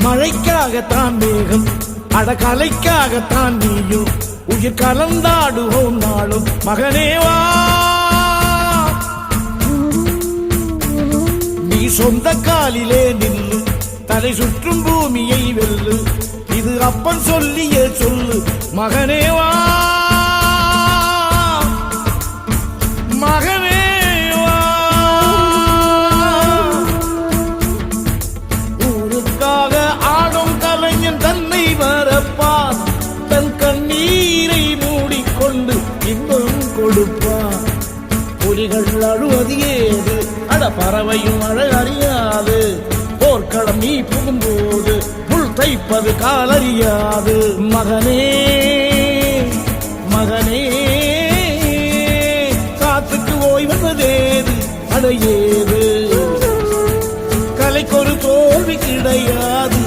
மழைக்காகத்தான் மேகம், அடகலைக்காகத்தான் நீயும் உயிர் கலந்தாடுவோம் நாளும். மகனேவா நீ சொந்த காலிலே நில்லு, தலை சுற்றும் பூமியை வெல்லு, இது அப்பன் சொல்லிய சொல்லு. மகனேவா மகனேவா ஊருக்காக ஆடும் கலைஞன் தன்னை வரப்பான், தன் கண்ணீரை மூடிக்கொண்டு இன்பம் கொடுப்பான். புலிகள் அழுவது ஏது, அட பறவையும் அழ அறியாது, போர்க்களம் நீ புகும்போது முள் தைப்பது காலறியாது. மகனே மகனே காத்துக்கு ஓய்வதேது, அடையே